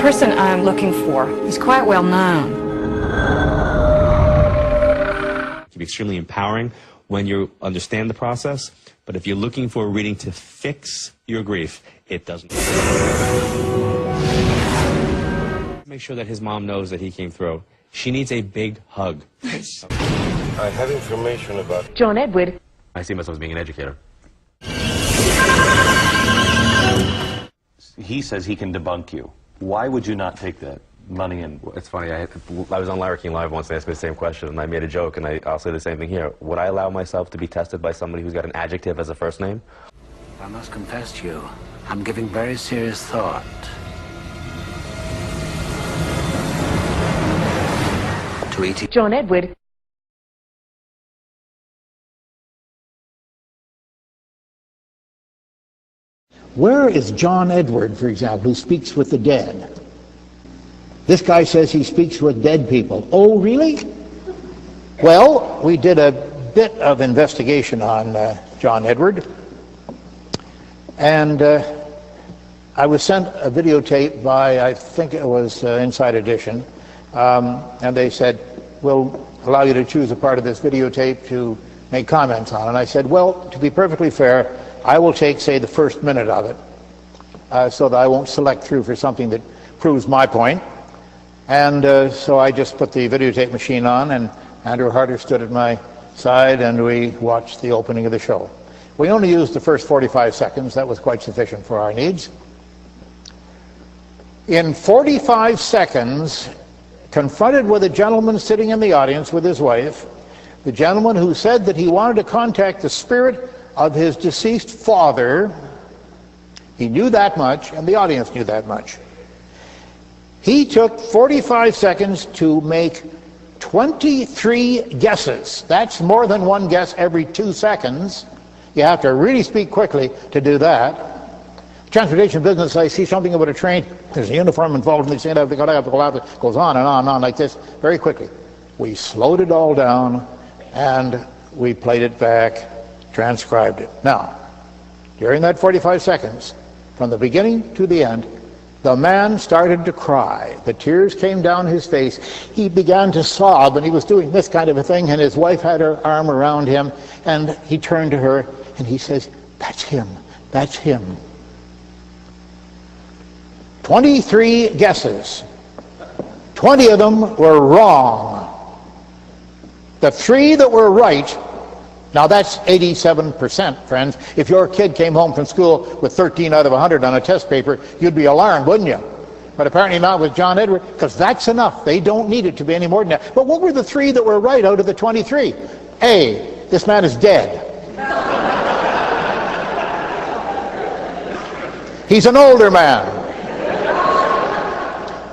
person I'm looking for is quite well known. It can be extremely empowering when you understand the process, but if you're looking for a reading to fix your grief, it doesn't. Make sure that his mom knows that he came through. She needs a big hug. I have information about John Edward. I see myself as being an educator. He says he can debunk you. Why would you not take that money? And It's funny, I was on Larry King Live once and asked me the same question, and I made a joke, and I'll say the same thing here. Would I allow myself to be tested by somebody who's got an adjective as a first name? I must confess to you, I'm giving very serious thought to eating. John Edward. Where is John Edward, for example, who speaks with the dead? This guy says he speaks with dead people. Oh, really? Well, we did a bit of investigation on John Edward, and I was sent a videotape by, I think it was Inside Edition, and they said, we'll allow you to choose a part of this videotape to make comments on. And I said, well, to be perfectly fair, I will take, say, the first minute of it, so that I won't select through for something that proves my point. And so I just put the videotape machine on, and Andrew Harder stood at my side, and we watched the opening of the show. We only used the first 45 seconds. That was quite sufficient for our needs. In 45 seconds, confronted with a gentleman sitting in the audience with his wife, the gentleman who said that he wanted to contact the spirit of his deceased father, he knew that much, and the audience knew that much. He took 45 seconds to make 23 guesses. That's more than one guess every 2 seconds. You have to really speak quickly to do that. Transportation business, I see something about a train, there's a uniform involved, and they say they have to go out, it goes on and on and on like this, very quickly. We slowed it all down, and we played it back, transcribed it. Now, during that 45 seconds, from the beginning to the end, the man started to cry. The tears came down his face. He began to sob, and he was doing this kind of a thing, and his wife had her arm around him, and he turned to her, and he says, that's him, that's him. 23 guesses. 20 of them were wrong. The 3 that were right, now that's 87%, friends. If your kid came home from school with 13 out of 100 on a test paper, you'd be alarmed, wouldn't you? But apparently not with John Edward, because that's enough. They don't need it to be any more than that. But what were the 3 that were right out of the 23? A, this man is dead. He's an older man.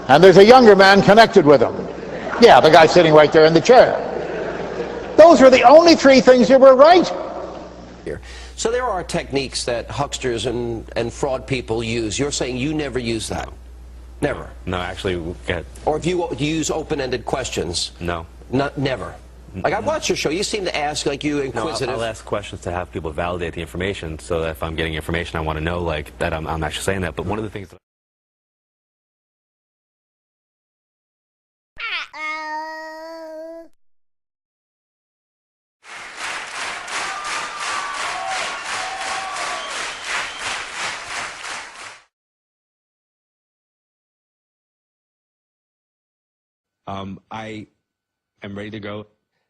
And there's a younger man connected with him. Yeah, the guy sitting right there in the chair. Those were the only 3 things that were right. So there are techniques that hucksters and fraud people use. You're saying you never use that? No. Never? No, actually, Or if you use open-ended questions? No. Never? Like, I've watched your show. You seem to ask like you inquisitive. No, I'll ask questions to have people validate the information, so that if I'm getting information, I want to know like that I'm actually saying that. But one of the things that I am ready to go.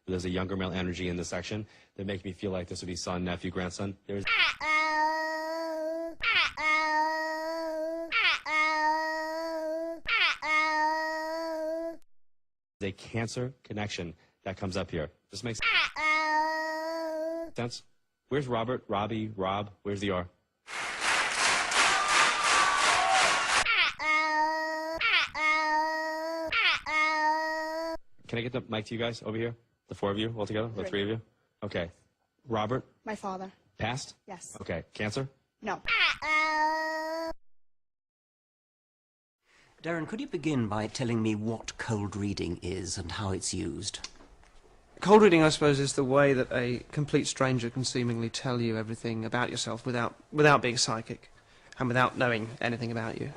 There's a younger male energy in this section that makes me feel like this would be son, nephew, grandson. There's a Cancer connection that comes up here. This makes sense. Where's Robert, Robbie, Rob? Where's the R? Can I get the mic to you guys over here? The 4 of you all together? The 3 of you? Okay. Robert? My father. Past? Yes. Okay. Cancer? No. Darren, could you begin by telling me what cold reading is and how it's used? Cold reading, I suppose, is the way that a complete stranger can seemingly tell you everything about yourself without being psychic and without knowing anything about you.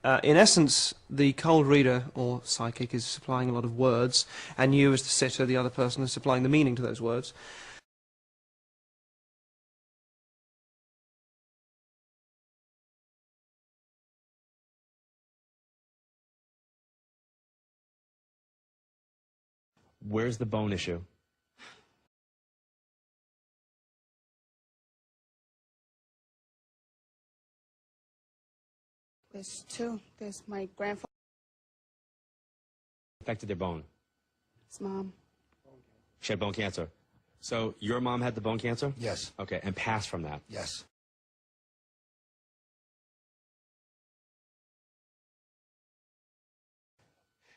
in essence, the cold reader or psychic is supplying a lot of words, and you, as the sitter, the other person, is supplying the meaning to those words. Where's the bone issue? There's two. There's my grandfather. Affected their bone. His mom. She had bone cancer. So your mom had the bone cancer? Yes. Okay, and passed from that. Yes.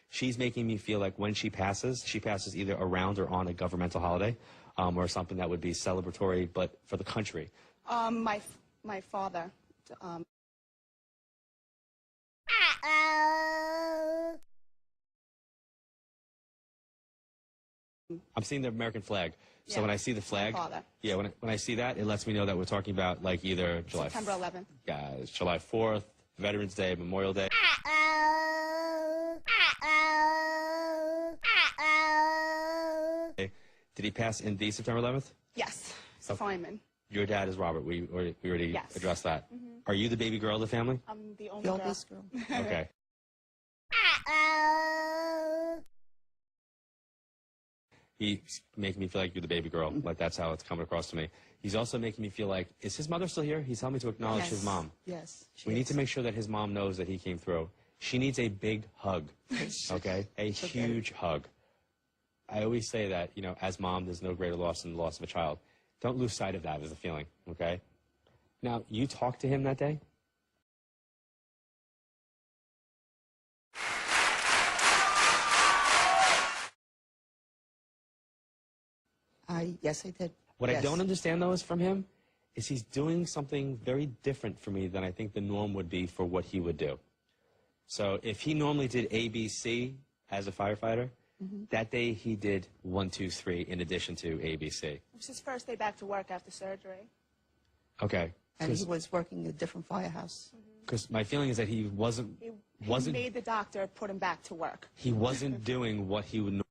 She's making me feel like when she passes either around or on a governmental holiday, or something that would be celebratory, but for the country. My father. I'm seeing the American flag. So Yeah, when I see the flag, yeah, when I see that, it lets me know that we're talking about like either July September 11th. Yeah, it's July 4th, Veterans Day, Memorial Day. Did he pass in the September 11th? Yes. He's a fireman. Your dad is Robert. We already Yes. addressed that. Are you the baby girl of the family? I'm the only girl. Okay. He's making me feel like you're the baby girl. Like that's how it's coming across to me. He's also making me feel like, is his mother still here? He's telling me to acknowledge his mom. Yes. We need to make sure that his mom knows that he came through. She needs a big hug, okay? A huge hug. I always say that, you know, as mom, there's no greater loss than the loss of a child. Don't lose sight of that as a feeling, okay? Now, you talked to him that day? Yes, I did. What I don't understand, though, is from him, is he's doing something very different for me than I think the norm would be for what he would do. So if he normally did A, B, C as a firefighter, that day he did 1, 2, 3 in addition to A, B, C. It was his first day back to work after surgery. Okay. And he was working at a different firehouse. Because my feeling is that he wasn't He made the doctor put him back to work. he wasn't doing what he would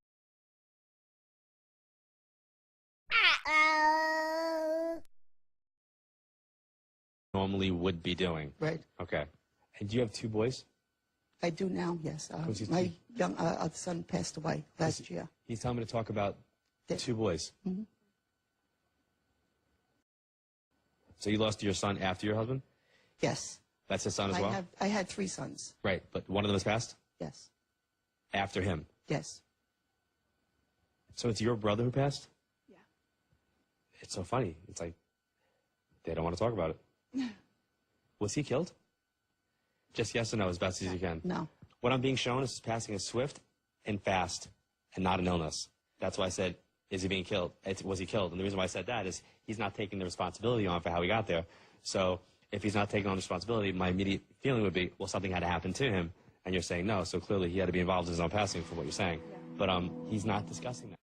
normally would be doing. Right. Okay. And do you have 2 boys? I do now, yes. he's My young other son passed away last year. He's telling me to talk about 2 boys. So you lost your son after your husband? Yes. That's his son as well? I had 3 sons. Right, but one of them has passed? Yes. After him? Yes. So it's your brother who passed? Yeah. It's so funny. It's like, they don't want to talk about it. Was he killed? Just yes or no, as best as you can. No. What I'm being shown is passing is swift and fast and not an illness. That's why I said, is he being killed? Was he killed? And the reason why I said that is he's not taking the responsibility on for how he got there. So if he's not taking on responsibility, my immediate feeling would be, well, something had to happen to him. And you're saying no, so clearly he had to be involved in his own passing from what you're saying. But he's not discussing that.